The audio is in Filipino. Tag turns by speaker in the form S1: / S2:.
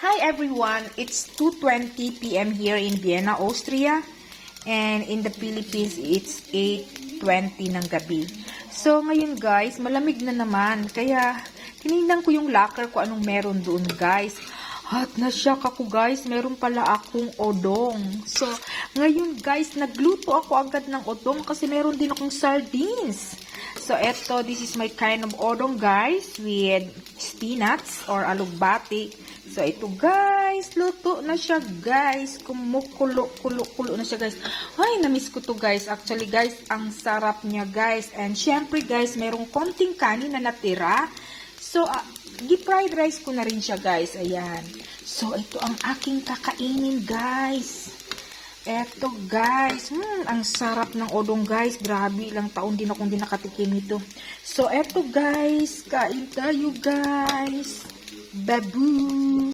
S1: Hi everyone, it's 2:20 p.m. here in Vienna, Austria, and in the Philippines it's 8:20 ng gabi. So ngayon guys, malamig na naman, kaya tinignan ko yung locker ko anong meron doon guys. At na-shock ako guys, meron pala akong odong. So ngayon guys, nagluto ako agad ng odong kasi meron din akong sardines. So eto, this is my kind of odong guys with peanuts or alugbati. So, ito guys, luto na siya guys. Kumukulo na siya guys. Ay, namiss ko to guys. Actually guys, ang sarap niya guys. And syempre guys, merong konting kanin na natira. So, gi-fried rice ko na rin siya guys. Ayan. So, ito ang aking kakainin guys. Eto guys, ang sarap ng odong guys. Grabe, ilang taon din akong nakatikim nito. So, eto guys, kain tayo guys. Babu!